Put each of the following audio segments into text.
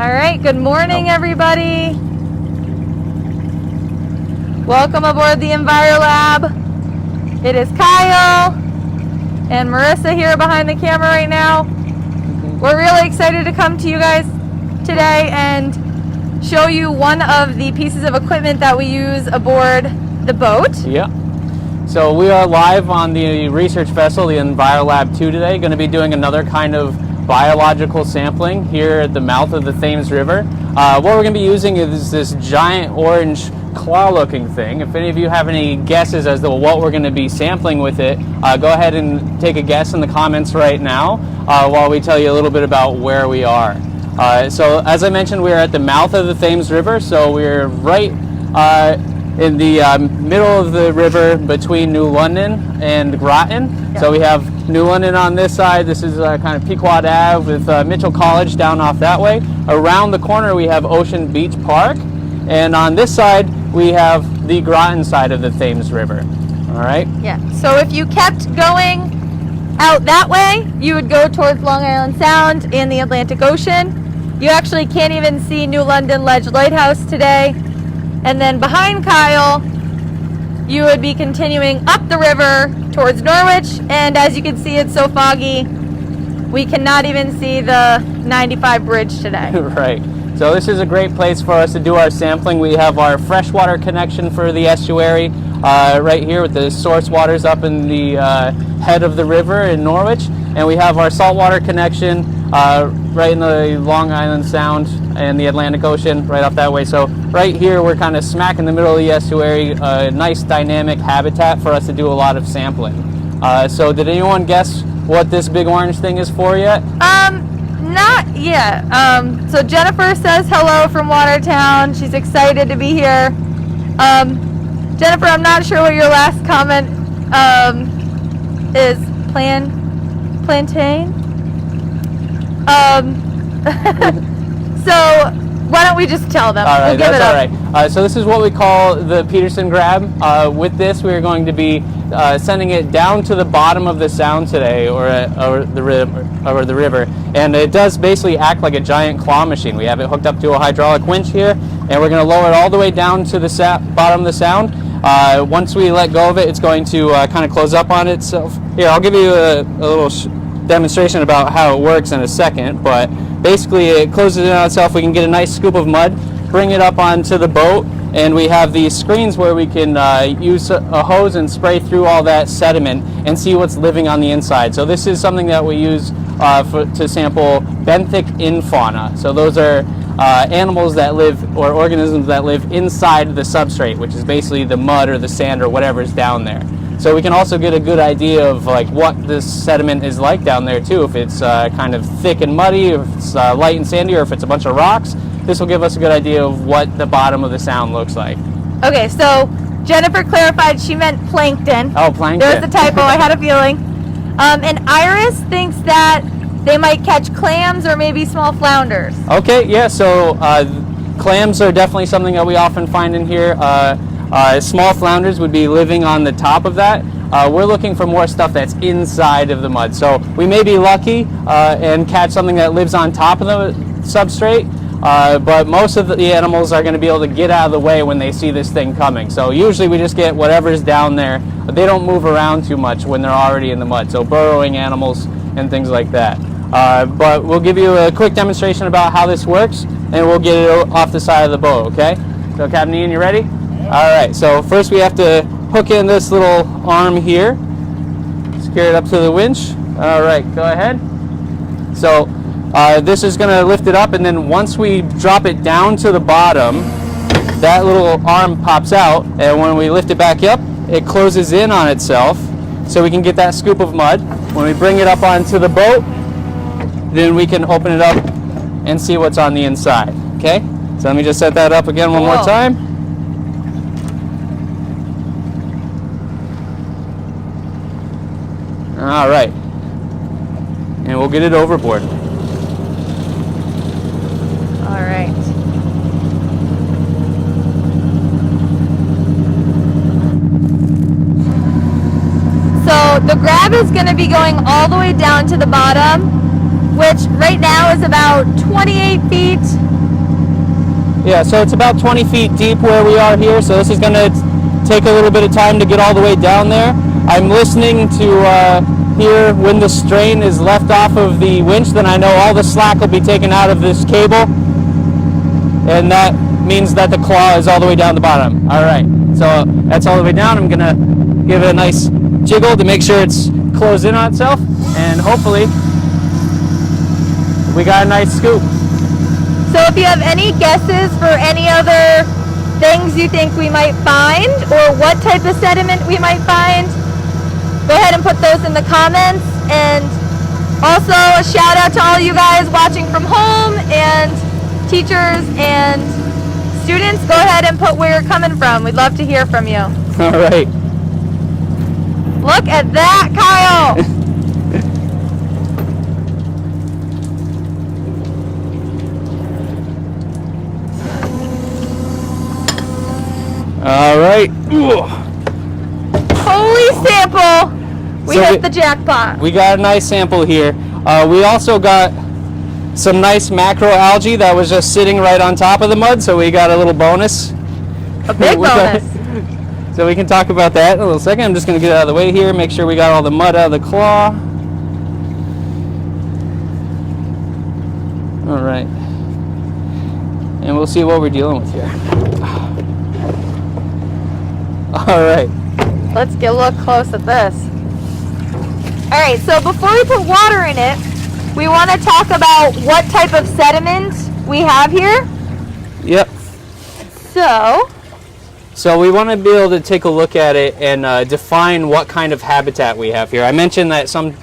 All right, good morning, everybody. Welcome aboard the Envirolab. It is Kyle and Marissa here behind the camera right now. We're really excited to come to you guys today and show you one of the pieces of equipment that we use aboard the boat. Yeah. So we are live on the research vessel, the Envirolab 2 today, going to be doing another kind of biological sampling here at the mouth of the Thames River. What we're going to be using is this giant orange claw-looking thing. If any of you have any guesses as to what we're going to be sampling with it, go ahead and take a guess in the comments right now while we tell you a little bit about where we are. So as I mentioned, we're at the mouth of the Thames River, so we're right in the middle of the river between New London and Groton. Yep. So we have New London on this side. This is kind of Pequot Ave with Mitchell College down off that way. Around the corner we have Ocean Beach Park, and on this side we have the Groton side of the Thames River. All right? Yeah. So if you kept going out that way, you would go towards Long Island Sound and the Atlantic Ocean. You actually can't even see New London Ledge Lighthouse today. And then behind Kyle, you would be continuing up the river towards Norwich. And as you can see, it's so foggy, we cannot even see the 95 bridge today. Right. So this is a great place for us to do our sampling. We have our freshwater connection for the estuary right here with the source waters up in the head of the river in Norwich. And we have our saltwater connection right in the Long Island Sound and the Atlantic Ocean right up that way. So right here we're kind of smack in the middle of the estuary, a nice dynamic habitat for us to do a lot of sampling. So did anyone guess what this big orange thing is for yet? Not yet. So Jennifer says hello from Watertown. She's excited to be here. Jennifer, I'm not sure what your last comment is. Plantain? So why don't we just tell them? All right, we'll give that's it all right. So this is what we call the Peterson Grab. With this, we're going to be sending it down to the bottom of the sound today, or the river, and it does basically act like a giant claw machine. We have it hooked up to a hydraulic winch here, and we're going to lower it all the way down to the bottom of the sound. Once we let go of it, it's going to kind of close up on itself. Here, I'll give you a little demonstration about how it works in a second, but basically it closes in on itself. We can get a nice scoop of mud, bring it up onto the boat, and we have these screens where we can use a hose and spray through all that sediment and see what's living on the inside. So this is something that we use to sample benthic infauna. So those are animals that live, or organisms that live inside the substrate, which is basically the mud or the sand or whatever's down there. So we can also get a good idea of like what this sediment is like down there too. If it's kind of thick and muddy, if it's light and sandy, or if it's a bunch of rocks. This will give us a good idea of what the bottom of the sound looks like. Okay, so Jennifer clarified she meant plankton. Oh, plankton. There's a typo, I had a feeling. And Iris thinks that they might catch clams or maybe small flounders. Okay, yeah, so clams are definitely something that we often find in here. Small flounders would be living on the top of that. We're looking for more stuff that's inside of the mud. So we may be lucky and catch something that lives on top of the substrate, but most of the animals are going to be able to get out of the way when they see this thing coming. So usually we just get whatever's down there. They don't move around too much when they're already in the mud, so burrowing animals and things like that. But we'll give you a quick demonstration about how this works, and we'll get it off the side of the boat, okay? So Captain Ian, you ready? All right, so first we have to hook in this little arm here, secure it up to the winch. All right, go ahead. So this is gonna lift it up, and then once we drop it down to the bottom, that little arm pops out, and when we lift it back up, it closes in on itself, so we can get that scoop of mud. When we bring it up onto the boat, then we can open it up and see what's on the inside, okay? So let me just set that up again one more time. All right, and we'll get it overboard. All right. So the grab is going to be going all the way down to the bottom, which right now is about 28 feet Yeah, so it's about 20 feet deep where we are here, so this is going to take a little bit of time to get all the way down there. I'm listening to hear when the strain is left off of the winch, then I know all the slack will be taken out of this cable, and that means that the claw is all the way down the bottom. All right, so that's all the way down. I'm going to give it a nice jiggle to make sure it's closed in on itself, and hopefully we got a nice scoop. So if you have any guesses for any other things you think we might find, or what type of sediment we might find, go ahead and put those in the comments. And also a shout out to all you guys watching from home, and teachers and students. Go ahead and put where you're coming from. We'd love to hear from you. All right. Look at that, Kyle. All right. Holy sample. We hit the jackpot. We got a nice sample here. We also got some nice macroalgae that was just sitting right on top of the mud, so we got a little bonus. A big bonus. So we can talk about that in a little second. I'm just going to get out of the way here, make sure we got all the mud out of the claw. All right. And we'll see what we're dealing with here. All right. Let's get a look close at this. All right, so before we put water in it, we want to talk about what type of sediment we have here. Yep. So we want to be able to take a look at it and define what kind of habitat we have here. I mentioned that some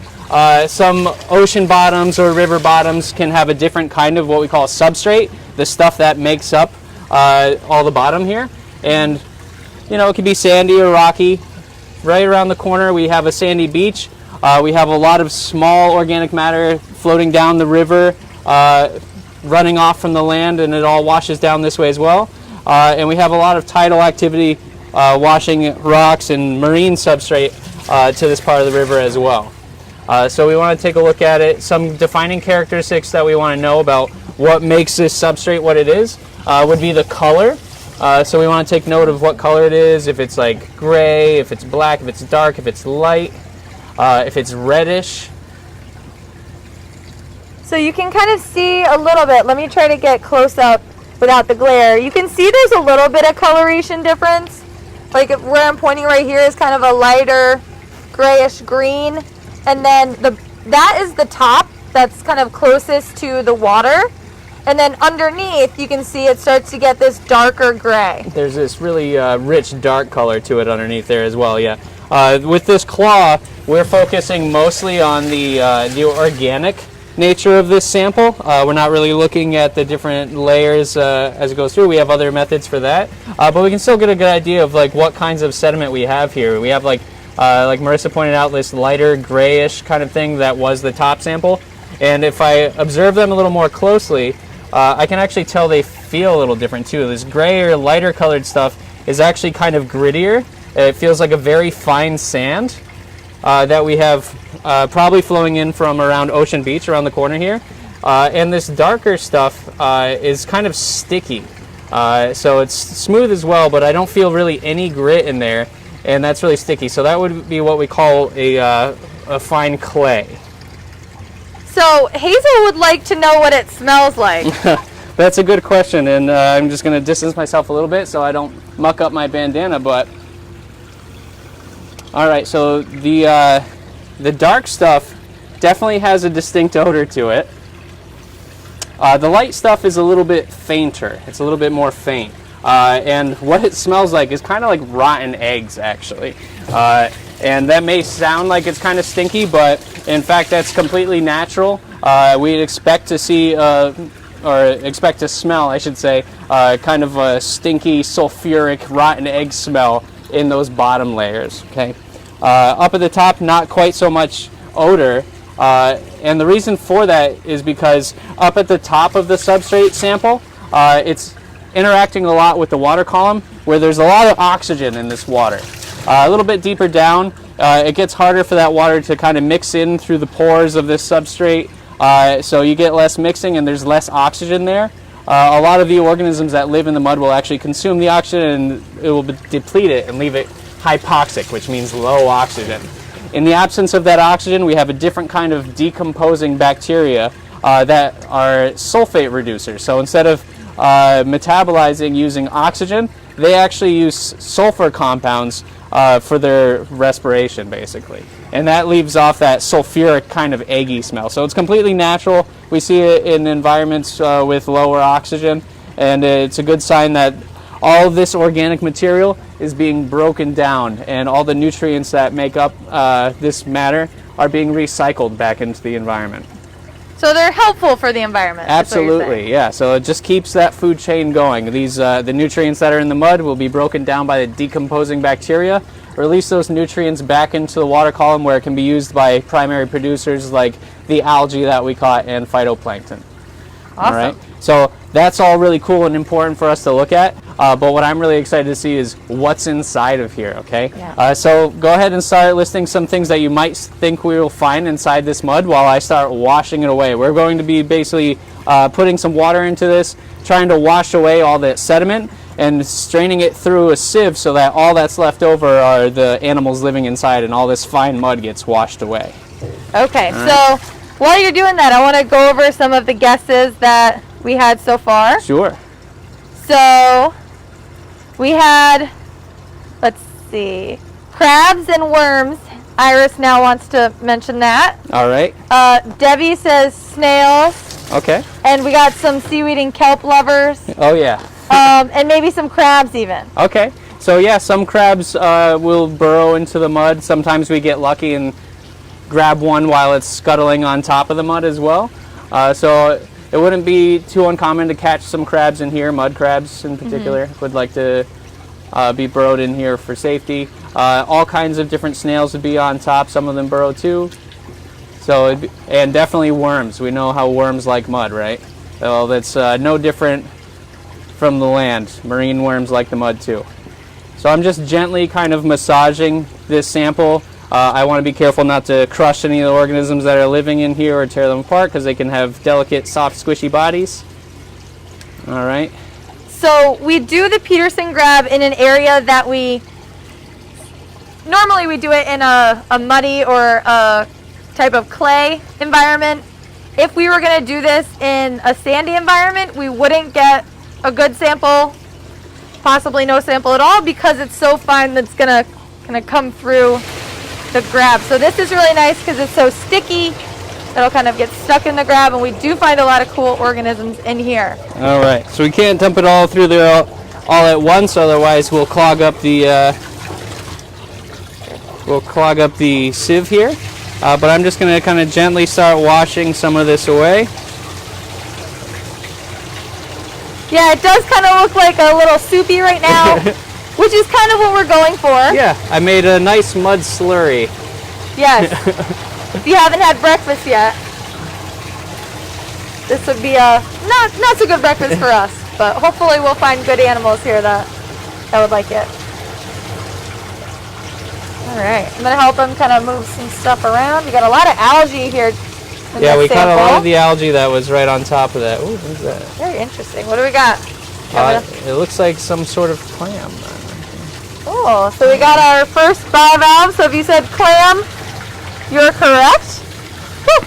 ocean bottoms or river bottoms can have a different kind of what we call a substrate, the stuff that makes up all the bottom here. And you know, it could be sandy or rocky. Right around the corner we have a sandy beach. We have a lot of small organic matter floating down the river, running off from the land, and it all washes down this way as well. And we have a lot of tidal activity washing rocks and marine substrate to this part of the river as well. So we want to take a look at it. Some defining characteristics that we want to know about what makes this substrate what it is would be the color. So we want to take note of what color it is, if it's like gray, if it's black, if it's dark, if it's light, if it's reddish. So you can kind of see a little bit. Let me try to get close up without the glare. You can see there's a little bit of coloration difference. Like where I'm pointing right here is kind of a lighter grayish green. And then that is the top that's kind of closest to the water. And then underneath, you can see it starts to get this darker gray. There's this really rich dark color to it underneath there as well, yeah. With this claw, we're focusing mostly on the organic nature of this sample. We're not really looking at the different layers as it goes through. We have other methods for that. But we can still get a good idea of like what kinds of sediment we have here. We have like Marissa pointed out, this lighter grayish kind of thing that was the top sample. And if I observe them a little more closely, I can actually tell they feel a little different too. This grayer, lighter colored stuff is actually kind of grittier. It feels like a very fine sand that we have probably flowing in from around Ocean Beach, around the corner here. And this darker stuff is kind of sticky. So it's smooth as well, but I don't feel really any grit in there, and that's really sticky. So that would be what we call a fine clay. So Hazel would like to know what it smells like. That's a good question, and I'm just going to distance myself a little bit so I don't muck up my bandana. But all right, so the dark stuff definitely has a distinct odor to it. The light stuff is a little bit fainter. It's a little bit more faint, and what it smells like is kind of like rotten eggs, actually. And that may sound like it's kind of stinky, but in fact that's completely natural. We'd expect to see, or expect to smell, I should say, kind of a stinky, sulfuric, rotten egg smell in those bottom layers. Okay, up at the top, not quite so much odor, and the reason for that is because up at the top of the substrate sample, it's interacting a lot with the water column, where there's a lot of oxygen in this water. A little bit deeper down, it gets harder for that water to kind of mix in through the pores of this substrate, so you get less mixing and there's less oxygen there. a lot of the organisms that live in the mud will actually consume the oxygen and it will deplete it and leave it hypoxic, which means low oxygen. In the absence of that oxygen, we have a different kind of decomposing bacteria that are sulfate reducers. So instead of metabolizing using oxygen, they actually use sulfur compounds for their respiration, basically. And that leaves off that sulfuric kind of eggy smell. So it's completely natural. We see it in environments with lower oxygen, and it's a good sign that all of this organic material is being broken down, and all the nutrients that make up this matter are being recycled back into the environment. So they're helpful for the environment. Absolutely, yeah. So it just keeps that food chain going. These the nutrients that are in the mud will be broken down by the decomposing bacteria, release those nutrients back into the water column where it can be used by primary producers like the algae that we caught and phytoplankton. Awesome. All right. So that's all really cool and important for us to look at. But what I'm really excited to see is what's inside of here, okay? Yeah. So go ahead and start listing some things that you might think we will find inside this mud while I start washing it away. We're going to be basically putting some water into this, trying to wash away all that sediment and straining it through a sieve so that all that's left over are the animals living inside and all this fine mud gets washed away. Okay, All so while you're doing that, I want to go over some of the guesses that we had so far. Sure. So we had, let's see, crabs and worms. Iris now wants to mention that. All right. Debbie says snails. Okay. And we got some seaweed and kelp lovers. Oh, yeah. And maybe some crabs even. Okay. So, yeah, some crabs will burrow into the mud. Sometimes we get lucky and grab one while it's scuttling on top of the mud as well. So it wouldn't be too uncommon to catch some crabs in here. Mud crabs in particular would like to be burrowed in here for safety. All kinds of different snails would be on top. Some of them burrow too. So and definitely worms. We know how worms like mud, right? Well, that's no different from the land. Marine worms like the mud too. So I'm just gently kind of massaging this sample. I want to be careful not to crush any of the organisms that are living in here or tear them apart because they can have delicate, soft, squishy bodies. All right. So we do the Peterson Grab in an area that normally we do it in a muddy or a type of clay environment. If we were going to do this in a sandy environment, we wouldn't get a good sample, possibly no sample at all, because it's so fine that's going to come through the grab. So this is really nice because it's so sticky. It'll kind of get stuck in the grab, and we do find a lot of cool organisms in here. All right. So we can't dump it all through there all at once, otherwise we'll clog up the sieve here. But I'm just going to kind of gently start washing some of this away. Yeah, it does kind of look like a little soupy right now, which is kind of what we're going for. Yeah, I made a nice mud slurry. Yes. If you haven't had breakfast yet, this would be a not so good breakfast for us, but hopefully we'll find good animals here that would like it. All right, I'm going to help him kind of move some stuff around. You got a lot of algae here. Yeah, we caught a lot of the algae that was right on top of that. Ooh, what is that? Very interesting. What do we got? It looks like some sort of clam. Cool. So we got our first bivalve. So if you said clam, you're correct. Whew.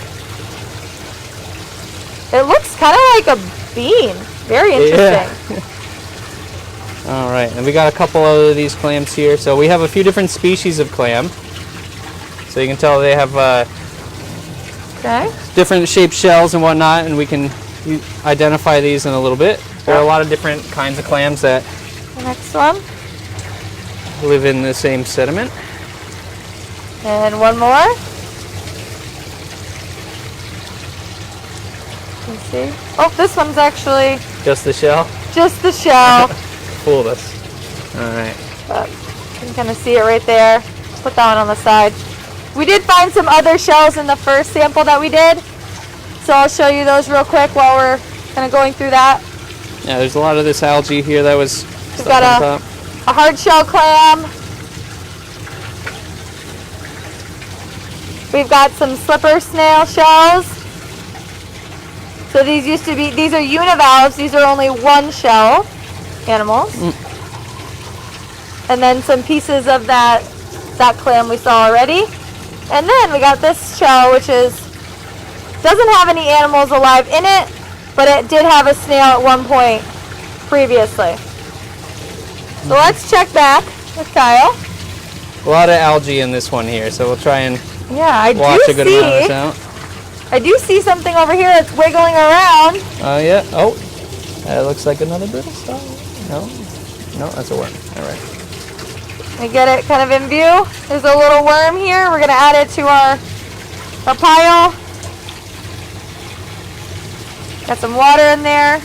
It looks kind of like a bean. Very interesting. Yeah. All right, and we got a couple of these clams here. So we have a few different species of clam. So you can tell they have different shaped shells and whatnot, and we can identify these in a little bit. There are a lot of different kinds of clams that The next one. live in the same sediment. And one more. Let's see. Oh, this one's actually Just the shell? just the shell. Fooled us. All right. But you can kind of see it right there. Put that one on the side. We did find some other shells in the first sample that we did, so I'll show you those real quick while we're kind of going through that. Yeah, there's a lot of this algae here that was We've stuck got on top. a hard shell clam. We've got some slipper snail shells. So these used to be, these are univalves. These are only one shell animals. And then some pieces of that clam we saw already. And then we got this shell, which doesn't have any animals alive in it, but it did have a snail at one point previously. So let's check back with Kyle. A lot of algae in this one here, so we'll try and I a good amount of this out. I do see something over here that's wiggling around. Yeah. Oh, that looks like another brittle star. No, that's a worm. All right. We get it kind of in view. There's a little worm here. We're gonna add it to our pile. Got some water in there.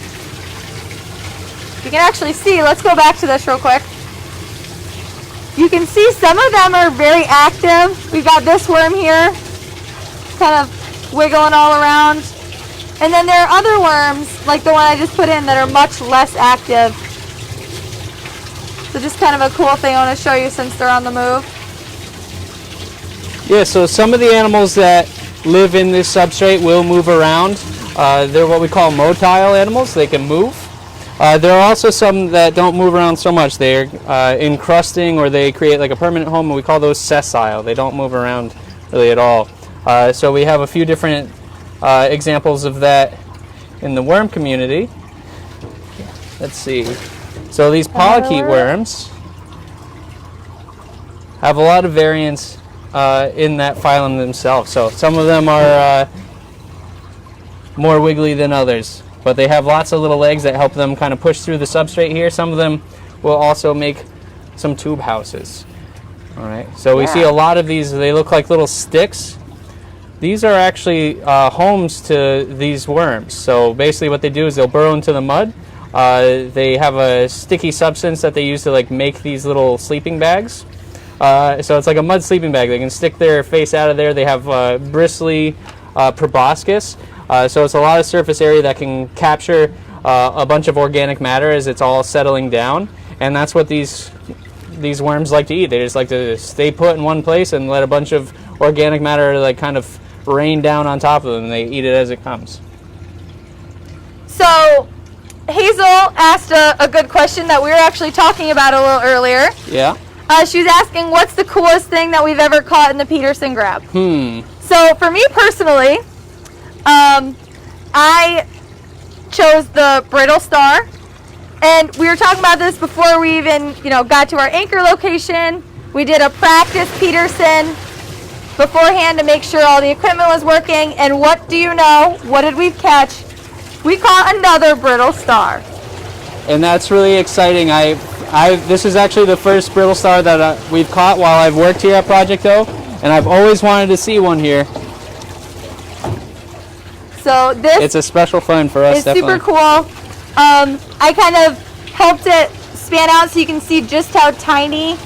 You can actually see, let's go back to this real quick. You can see some of them are very active. We've got this worm here, kind of wiggling all around. And then there are other worms, like the one I just put in, that are much less active. So just kind of a cool thing I want to show you since they're on the move. Yeah, so some of the animals that live in this substrate will move around. They're what we call motile animals. They can move. There are also some that don't move around so much. They're encrusting, or they create like a permanent home, and we call those sessile. They don't move around really at all. So we have a few different examples of that in the worm community. Let's see. So these polychaete worms have a lot of variance in that phylum themselves. So some of them are more wiggly than others, but they have lots of little legs that help them kind of push through the substrate here. Some of them will also make some tube houses. All right, so we see a lot of these. They look like little sticks. These are actually homes to these worms. So basically what they do is they'll burrow into the mud. They have a sticky substance that they use to like make these little sleeping bags. So it's like a mud sleeping bag. They can stick their face out of there. They have bristly proboscis. So it's a lot of surface area that can capture a bunch of organic matter as it's all settling down. And that's what these worms like to eat. They just like to stay put in one place and let a bunch of organic matter like kind of rain down on top of them, and they eat it as it comes. So Hazel asked a good question that we were actually talking about a little earlier. Yeah. She was asking, what's the coolest thing that we've ever caught in the Peterson Grab? So for me personally, I chose the brittle star, and we were talking about this before we even, got to our anchor location. We did a practice Peterson beforehand to make sure all the equipment was working, and what do you know? What did we catch? We caught another brittle star. And that's really exciting. This is actually the first brittle star that we've caught while I've worked here at Project O, and I've always wanted to see one here. So it's a special find for us. It's super cool. I kind of helped it span out so you can see just how tiny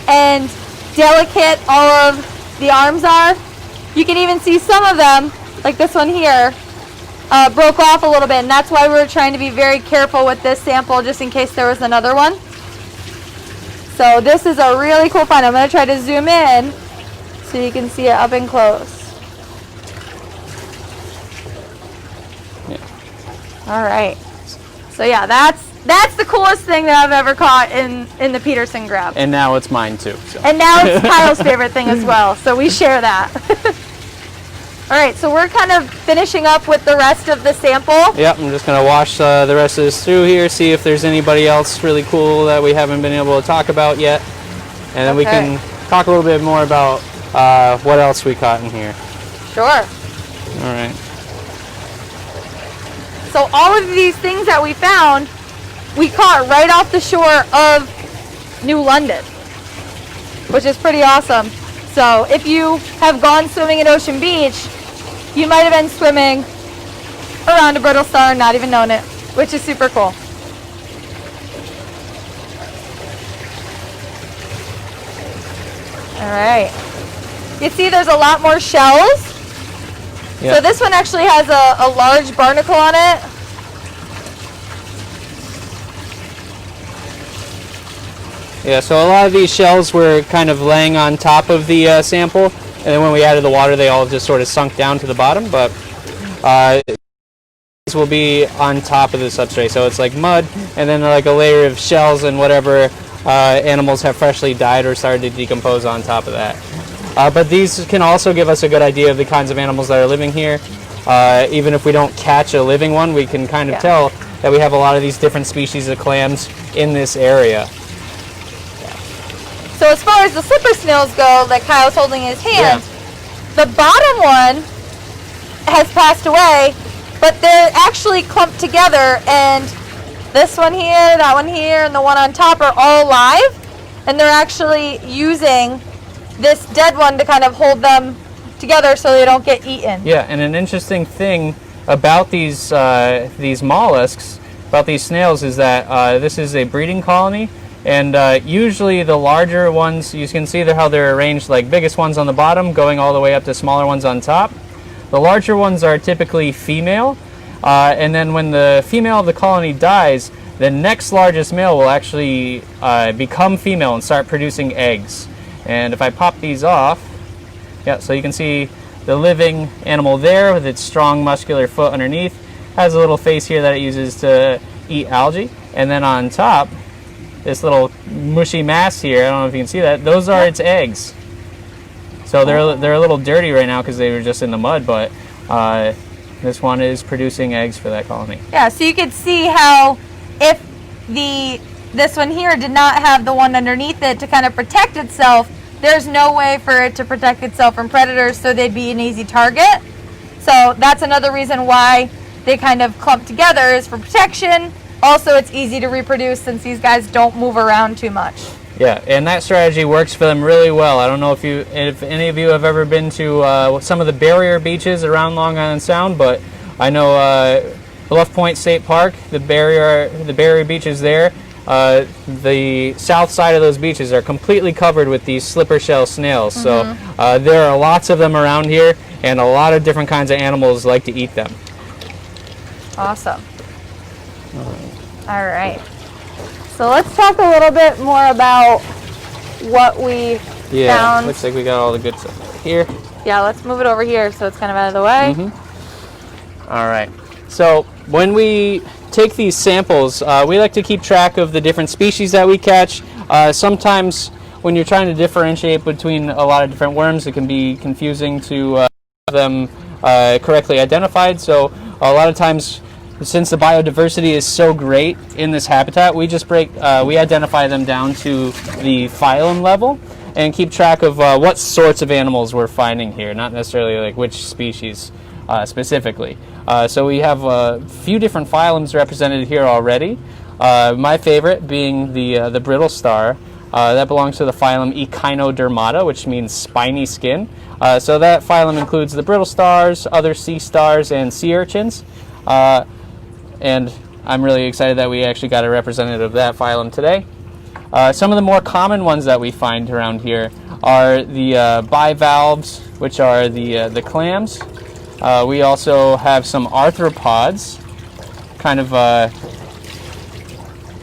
and delicate all of the arms are. You can even see some of them, like this one here, broke off a little bit, and that's why we were trying to be very careful with this sample just in case there was another one. So this is a really cool find. I'm going to try to zoom in so you can see it up and close. All right. So yeah, that's the coolest thing that I've ever caught in the Peterson Grab. And now it's mine too. So. And now it's Kyle's favorite thing as well. So we share that. All right, so we're kind of finishing up with the rest of the sample. Yep, I'm just going to wash the rest of this through here, see if there's anybody else really cool that we haven't been able to talk about yet. And then we can talk a little bit more about what else we caught in here. Sure. All right. So all of these things that we found, we caught right off the shore of New London, which is pretty awesome. So if you have gone swimming at Ocean Beach, you might have been swimming around a brittle star and not even known it, which is super cool. All right. You see there's a lot more shells. Yep. So this one actually has a large barnacle on it. Yeah, so a lot of these shells were kind of laying on top of the sample, and then when we added the water, they all just sort of sunk down to the bottom. But will be on top of the substrate. So it's like mud, and then like a layer of shells and whatever animals have freshly died or started to decompose on top of that. But these can also give us a good idea of the kinds of animals that are living here. Even if we don't catch a living one, we can kind of tell that we have a lot of these different species of clams in this area. So as far as the slipper snails go, that Kyle's holding in his hand, the bottom one has passed away, but they're actually clumped together, and this one here, that one here, and the one on top are all alive, and they're actually using this dead one to kind of hold them together so they don't get eaten. Yeah, and an interesting thing about these mollusks, about these snails, is that this is a breeding colony, and usually the larger ones, you can see how they're arranged, like biggest ones on the bottom going all the way up to smaller ones on top. The larger ones are typically female, and then when the female of the colony dies, the next largest male will actually become female and start producing eggs. And if I pop these off, so you can see the living animal there with its strong muscular foot underneath, has a little face here that it uses to eat algae, and then on top, this little mushy mass here, I don't know if you can see that, those are its eggs. So they're a little dirty right now because they were just in the mud, but this one is producing eggs for that colony. Yeah, so you could see how if this one here did not have the one underneath it to kind of protect itself, there's no way for it to protect itself from predators, so they'd be an easy target. So that's another reason why they kind of clump together, is for protection. Also, it's easy to reproduce since these guys don't move around too much. Yeah, and that strategy works for them really well. I don't know if any of you have ever been to some of the barrier beaches around Long Island Sound, but I know Bluff Point State Park, the barrier beaches there, the south side of those beaches are completely covered with these slipper shell snails. So there are lots of them around here, and a lot of different kinds of animals like to eat them. Awesome. All right. So let's talk a little bit more about what we found. Looks like we got all the good stuff here. Yeah, let's move it over here so it's kind of out of the way. All right. So when we take these samples, we like to keep track of the different species that we catch. Sometimes when you're trying to differentiate between a lot of different worms, it can be confusing to have them correctly identified. So a lot of times, since the biodiversity is so great in this habitat, we just we identify them down to the phylum level and keep track of what sorts of animals we're finding here, not necessarily like which species specifically. So we have a few different phylums represented here already. My favorite being the brittle star. That belongs to the phylum Echinodermata, which means spiny skin. So that phylum includes the brittle stars, other sea stars, and sea urchins. And I'm really excited that we actually got a representative of that phylum today. Some of the more common ones that we find around here are the bivalves, which are the clams. We also have some arthropods, kind of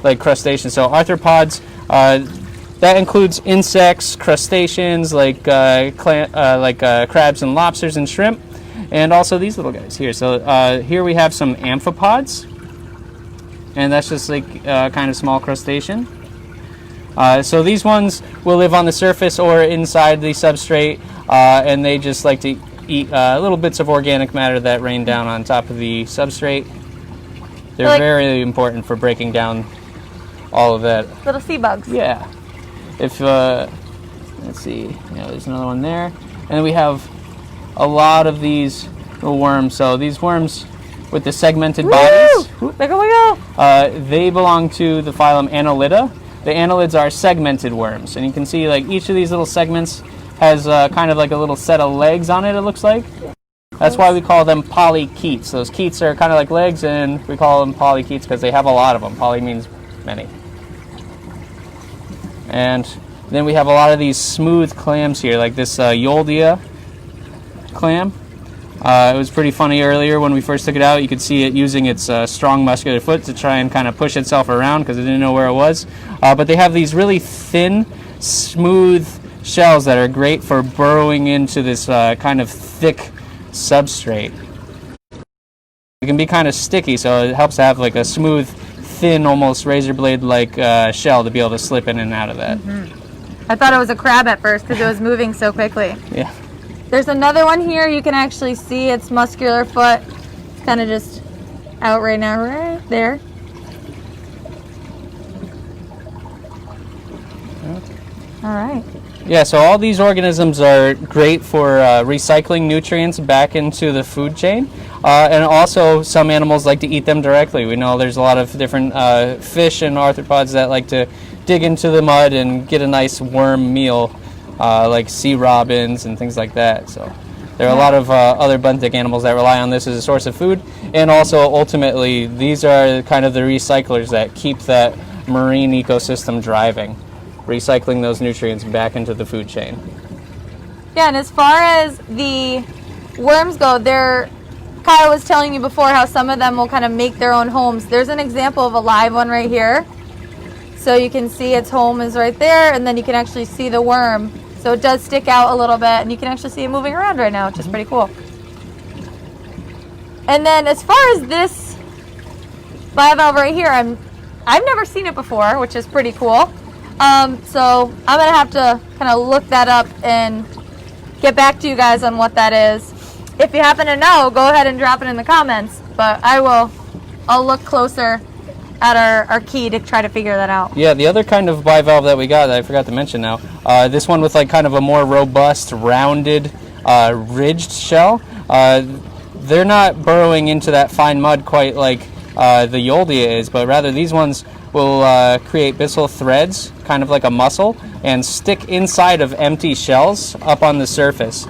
like crustaceans. So arthropods, that includes insects, crustaceans like crabs and lobsters and shrimp. And also these little guys here. So here we have some amphipods, and that's just like kind of small crustacean. So these ones will live on the surface or inside the substrate, and they just like to eat little bits of organic matter that rain down on top of the substrate. They're very important for breaking down all of that. Little sea bugs. Yeah. If let's see, there's another one there, and then we have a lot of these little worms. So these worms with the segmented bodies, they belong to the phylum Annelida. The annelids are segmented worms, and you can see like each of these little segments has kind of like a little set of legs on it, it looks like. That's why we call them polychaetes. Those chaetes are kind of like legs, and we call them polychaetes because they have a lot of them. Poly means many. And then we have a lot of these smooth clams here, like this Yoldia clam. It was pretty funny earlier when we first took it out. You could see it using its strong muscular foot to try and kind of push itself around because it didn't know where it was. But they have these really thin, smooth shells that are great for burrowing into this kind of thick substrate. It can be kind of sticky, so it helps to have like a smooth, thin, almost razor blade like shell to be able to slip in and out of that. I thought it was a crab at first because it was moving so quickly. Yeah. There's another one here. You can actually see its muscular foot. It's kind of just out right now, right there. All right. Yeah, so all these organisms are great for recycling nutrients back into the food chain. And also some animals like to eat them directly. We know there's a lot of different fish and arthropods that like to dig into the mud and get a nice worm meal, like sea robins and things like that. So there are a lot of other benthic animals that rely on this as a source of food. And also ultimately these are kind of the recyclers that keep that marine ecosystem driving, recycling those nutrients back into the food chain. Yeah, and as far as the worms go, Kyle was telling you before how some of them will kind of make their own homes. There's an example of a live one right here. So you can see its home is right there, and then you can actually see the worm. So it does stick out a little bit, and you can actually see it moving around right now, which is pretty cool. And then as far as this bivalve right here, I've never seen it before, which is pretty cool. So I'm going to have to kind of look that up and get back to you guys on what that is. If you happen to know, go ahead and drop it in the comments. But I'll look closer at our key to try to figure that out. Yeah, the other kind of bivalve that we got that I forgot to mention now, this one with like kind of a more robust, rounded, ridged shell. They're not burrowing into that fine mud quite like the Yoldia is, but rather these ones will create byssal threads, kind of like a mussel, and stick inside of empty shells up on the surface.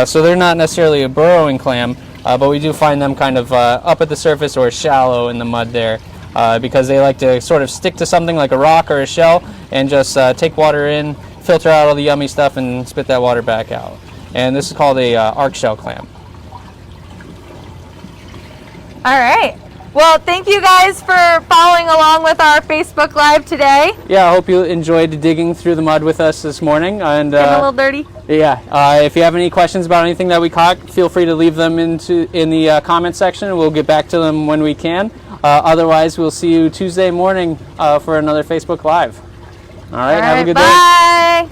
So they're not necessarily a burrowing clam, but we do find them kind of up at the surface or shallow in the mud there, because they like to sort of stick to something like a rock or a shell and just take water in, filter out all the yummy stuff, and spit that water back out. And this is called a arc shell clam. All right. Well, thank you guys for following along with our Facebook Live today. Yeah, I hope you enjoyed digging through the mud with us this morning. And getting a little dirty. Yeah, if you have any questions about anything that we caught, feel free to leave them in the comment section, and we'll get back to them when we can. Otherwise, we'll see you Tuesday morning for another Facebook Live. All right, have a good day. Bye.